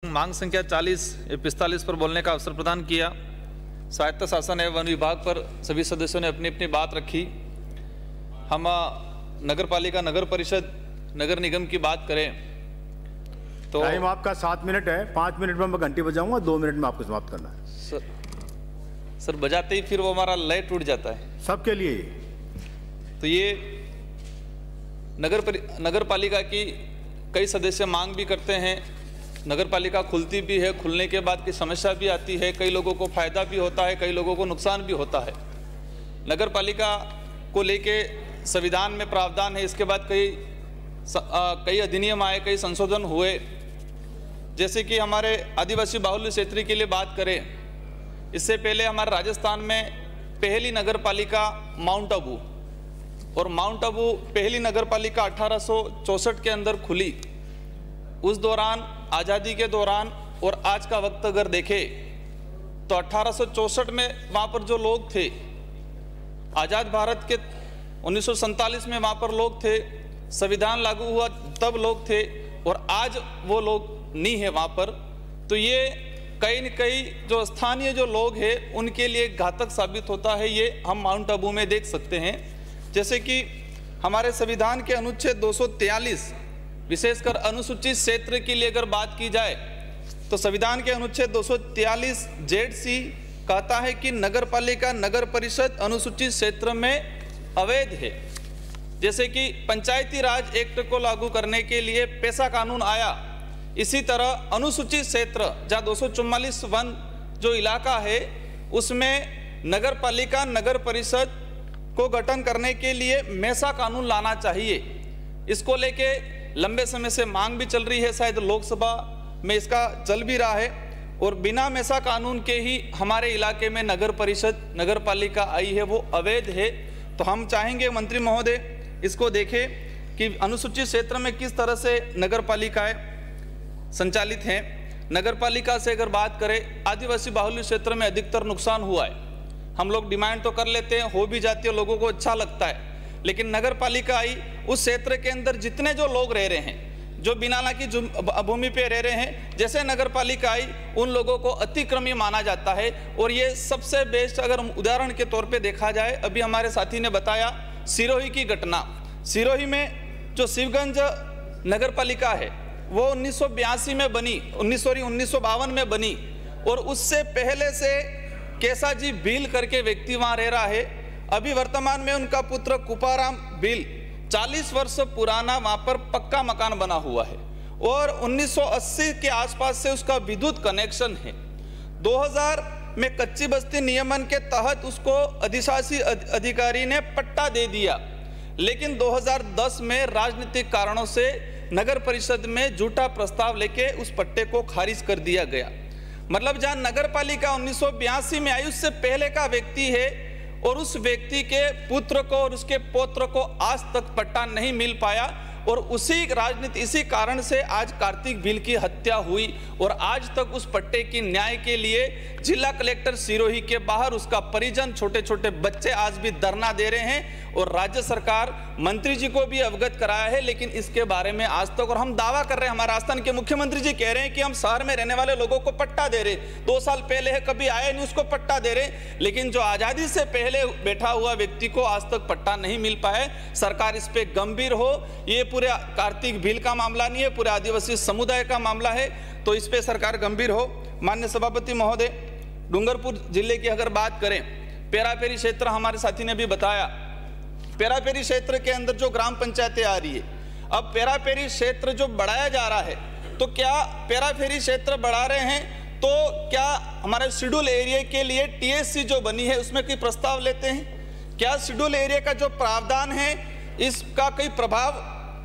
मांग संख्या 40 या 45 पर बोलने का अवसर प्रदान किया। स्वायत्त शासन एवं वन विभाग पर सभी सदस्यों ने अपनी अपनी बात रखी। हम नगर पालिका, नगर परिषद, नगर निगम की बात करें तो टाइम आपका 7 मिनट है। 5 मिनट में मैं घंटी बजाऊंगा, 2 मिनट में आपको समाप्त करना है। सर बजाते ही फिर वो हमारा लय टूट जाता है सबके लिए। तो ये नगर पालिका की कई सदस्य मांग भी करते हैं। नगर पालिका खुलती भी है, खुलने के बाद की समस्या भी आती है, कई लोगों को फायदा भी होता है, कई लोगों को नुकसान भी होता है। नगर पालिका को लेके संविधान में प्रावधान है, इसके बाद कई अधिनियम आए, कई संशोधन हुए। जैसे कि हमारे आदिवासी बाहुल्य क्षेत्र के लिए बात करें, इससे पहले हमारे राजस्थान में पहली नगर पालिका माउंट आबू, और माउंट आबू पहली नगर पालिका 1864 के अंदर खुली। उस दौरान, आज़ादी के दौरान और आज का वक्त अगर देखें तो 1864 में वहाँ पर जो लोग थे, आज़ाद भारत के 1947 में वहाँ पर लोग थे, संविधान लागू हुआ तब लोग थे, और आज वो लोग नहीं है वहाँ पर। तो ये कई न कई जो स्थानीय जो लोग हैं उनके लिए घातक साबित होता है। ये हम माउंट आबू में देख सकते हैं। जैसे कि हमारे संविधान के अनुच्छेद 243 विशेषकर अनुसूचित क्षेत्र के लिए अगर बात की जाए तो संविधान के अनुच्छेद 243 ZC कहता है कि नगर पालिका, नगर परिषद अनुसूचित क्षेत्र में अवैध है। जैसे कि पंचायती राज एक्ट को लागू करने के लिए पेशा कानून आया, इसी तरह अनुसूचित क्षेत्र जहाँ 244 वन जो इलाका है उसमें नगर पालिका, नगर परिषद को गठन करने के लिए मेसा कानून लाना चाहिए। इसको लेके लंबे समय से मांग भी चल रही है, शायद लोकसभा में इसका चल भी रहा है। और बिना मेसा कानून के ही हमारे इलाके में नगर परिषद, नगर पालिका आई है, वो अवैध है। तो हम चाहेंगे मंत्री महोदय इसको देखें कि अनुसूचित क्षेत्र में किस तरह से नगर पालिकाएं संचालित हैं। नगर पालिका से अगर बात करें, आदिवासी बाहुल्य क्षेत्र में अधिकतर नुकसान हुआ है। हम लोग डिमांड तो कर लेते हैं, हो भी जाती है, लोगों को अच्छा लगता है, लेकिन नगर पालिका आई, उस क्षेत्र के अंदर जितने जो लोग रह रहे हैं, जो बिना की भूमि पे रह रहे हैं, जैसे नगर पालिका आई उन लोगों को अतिक्रमी माना जाता है। और ये सबसे बेस्ट अगर उदाहरण के तौर पे देखा जाए, अभी हमारे साथी ने बताया सिरोही की घटना। सिरोही में जो शिवगंज नगर पालिका है वो 1982 में बनी, 1952 में बनी, और उससे पहले से केसाजी भील करके व्यक्ति वहाँ रह रहा है। अभी वर्तमान में उनका पुत्र कुपाराम भील 40 वर्ष पुराना वहाँ पर पक्का मकान बना हुआ है, और 1980 के आसपास से उसका विद्युत कनेक्शन है। 2000 में कच्ची बस्ती नियमन के तहत उसको अधिशासी अधिकारी ने पट्टा दे दिया, लेकिन 2010 में राजनीतिक कारणों से नगर परिषद में झूठा प्रस्ताव लेके उस पट्टे को खारिज कर दिया गया। मतलब जहाँ नगर पालिका 1982 में आई, उससे पहले का व्यक्ति है, और उस व्यक्ति के पुत्र को और उसके पौत्र को आज तक पट्टा नहीं मिल पाया। और उसी राजनीति, इसी कारण से आज कार्तिक भील की हत्या हुई, और आज तक उस पट्टे की न्याय के लिए जिला कलेक्टर सिरोही के बाहर उसका परिजन, छोटे छोटे बच्चे आज भी धरना दे रहे हैं। और राज्य सरकार मंत्री जी को भी अवगत कराया है, लेकिन इसके बारे में आज तक, और हम दावा कर रहे हैं, हमारे राजस्थान के मुख्यमंत्री जी कह रहे हैं कि हम शहर में रहने वाले लोगों को पट्टा दे रहे, 2 साल पहले है, कभी आए नहीं, उसको पट्टा दे रहे, लेकिन जो आज़ादी से पहले बैठा हुआ व्यक्ति को आज तक पट्टा नहीं मिल पाया। सरकार इस पे गंभीर हो। ये पूरे कार्तिक भील का मामला नहीं है, पूरे आदिवासी समुदाय का मामला है, तो इस पे सरकार गंभीर हो। माननीय सभापति महोदय, डूंगरपुर जिले की अगर बात करें, पेरापेरी क्षेत्र हमारे साथी ने भी बताया, पेरापेरी क्षेत्र के अंदर जो ग्राम पंचायतें आ रही है, अब पेरापेरी क्षेत्र जो बढ़ाया जा रहा है, तो क्या पेरापेरी क्षेत्र बढ़ा रहे हैं तो क्या हमारे शेड्यूल एरिया के लिए TSC जो बनी है उसमें कोई प्रस्ताव लेते हैं? क्या शेड्यूल एरिया का जो प्रावधान है इसका कोई प्रभाव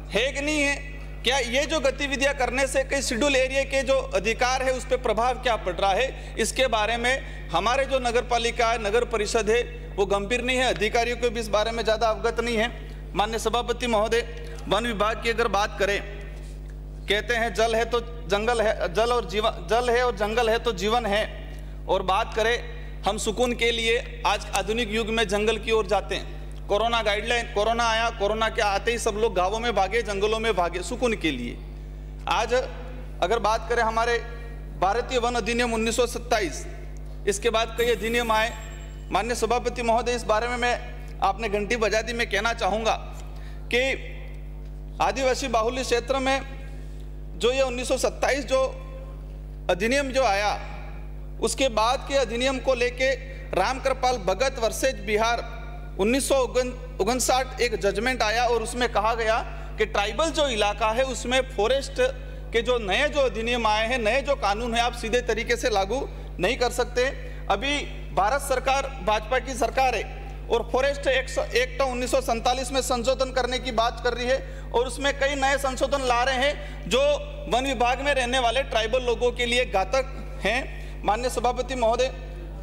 है कि नहीं है? क्या ये जो गतिविधियां करने से कई शेड्यूल एरिया के जो अधिकार है उस पर प्रभाव क्या पड़ रहा है? इसके बारे में हमारे जो नगर पालिका है, नगर परिषद है, वो गंभीर नहीं है, अधिकारियों को भी इस बारे में ज़्यादा अवगत नहीं है। माननीय सभापति महोदय, वन विभाग की अगर बात करें, कहते हैं जल है तो जंगल है, जल है और जंगल है तो जीवन है। और बात करें हम सुकून के लिए, आज आधुनिक युग में जंगल की ओर जाते हैं। कोरोना गाइडलाइन, कोरोना आया, कोरोना के आते ही सब लोग गांवों में भागे, जंगलों में भागे सुकून के लिए। आज अगर बात करें हमारे भारतीय वन अधिनियम 1927, इसके बाद कई अधिनियम आए। माननीय सभापति महोदय, इस बारे में मैं आपने घंटी बजा दी, मैं कहना चाहूँगा कि आदिवासी बाहुल्य क्षेत्र में जो ये 1927 जो अधिनियम जो आया, उसके बाद के अधिनियम को लेके रामकृपाल भगत वर्सेज बिहार 1959 एक जजमेंट आया और उसमें कहा गया कि ट्राइबल जो इलाका है उसमें फॉरेस्ट के जो नए जो अधिनियम आए हैं, नए जो कानून है, आप सीधे तरीके से लागू नहीं कर सकते। अभी भारत सरकार, भाजपा की सरकार है और फॉरेस्ट एक्ट 1947 में संशोधन करने की बात कर रही है और उसमें कई नए संशोधन ला रहे हैं जो वन विभाग में रहने वाले ट्राइबल लोगों के लिए घातक हैं। माननीय सभापति महोदय,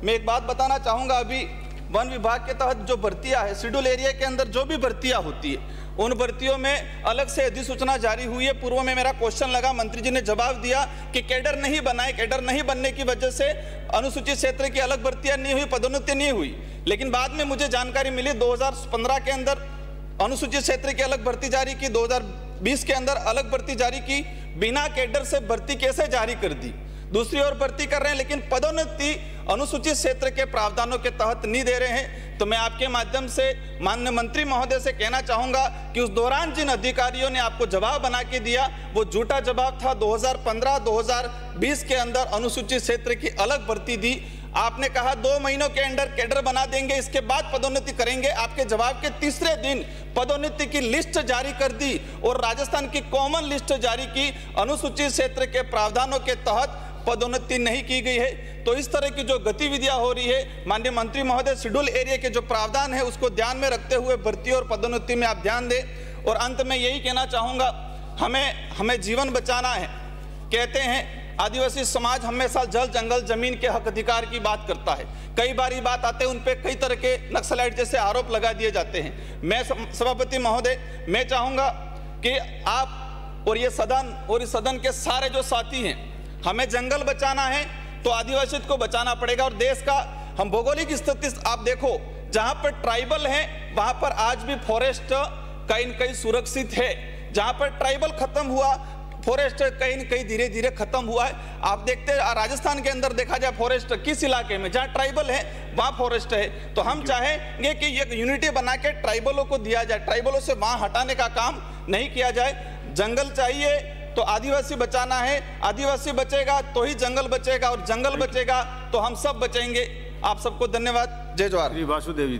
मैं एक बात बताना चाहूँगा, अभी वन विभाग के तहत जो भर्तियां है, शेड्यूल एरिया के अंदर जो भी भर्तियां होती है, उन भर्तियों में अलग से अधिसूचना जारी हुई है। पूर्व में मेरा क्वेश्चन लगा, मंत्री जी ने जवाब दिया कि कैडर नहीं बनाए, कैडर नहीं बनने की वजह से अनुसूचित क्षेत्र की अलग भर्तियां नहीं हुई, पदोन्नति नहीं हुई। लेकिन बाद में मुझे जानकारी मिली 2015 के अंदर अनुसूचित क्षेत्र की अलग भर्ती जारी की, 2020 के अंदर अलग भर्ती जारी की। बिना कैडर से भर्ती कैसे जारी कर दी? दूसरी ओर भर्ती कर रहे हैं लेकिन पदोन्नति अनुसूचित क्षेत्र के प्रावधानों के तहत नहीं दे रहे हैं। तो मैं आपके माध्यम से माननीय मंत्री महोदय से कहना चाहूंगा कि उस दौरान जिन अधिकारियों ने आपको जवाब बना के दिया, वो झूठा जवाब था। 2015-2020 के अंदर अनुसूचित क्षेत्र की अलग भर्ती दी। आपने कहा 2 महीनों के अंदर कैडर बना देंगे, इसके बाद पदोन्नति करेंगे। आपके जवाब के तीसरे दिन पदोन्नति की लिस्ट जारी कर दी और राजस्थान की कॉमन लिस्ट जारी की। अनुसूचित क्षेत्र के प्रावधानों के तहत पदोन्नति नहीं की गई है। तो इस तरह की जो गतिविधियां हो रही है, माननीय मंत्री महोदय, शेड्यूल एरिया के जो प्रावधान है उसको ध्यान में रखते हुए भर्ती और पदोन्नति में आप ध्यान दें। और अंत में यही कहना चाहूँगा, हमें जीवन बचाना है। कहते हैं आदिवासी समाज हमेशा जल, जंगल, जमीन के हक अधिकार की बात करता है। कई बार ये बात आते हैं, उन पे कई तरह के नक्सलाइट जैसे आरोप लगा दिए जाते हैं। मैं सभापति महोदय, मैं चाहूँगा कि आप और ये सदन के सारे जो साथी हैं, हमें जंगल बचाना है तो आदिवासी को बचाना पड़ेगा। और देश का हम भौगोलिक स्थिति आप देखो, जहां पर ट्राइबल है वहां पर आज भी फॉरेस्ट कहीं न कहीं सुरक्षित है। जहां पर ट्राइबल खत्म हुआ, फॉरेस्ट कहीं न कहीं धीरे धीरे खत्म हुआ है। आप देखते हैं राजस्थान के अंदर देखा जाए फॉरेस्ट किस इलाके में, जहां ट्राइबल है वहां फॉरेस्ट है। तो हम चाहेंगे कि एक यूनिटी बना के ट्राइबलों को दिया जाए, ट्राइबलों से वहां हटाने का काम नहीं किया जाए। जंगल चाहिए तो आदिवासी बचाना है, आदिवासी बचेगा तो ही जंगल बचेगा और जंगल बचेगा तो हम सब बचेंगे। आप सबको धन्यवाद। जय जवाहर। वासुदेव जी।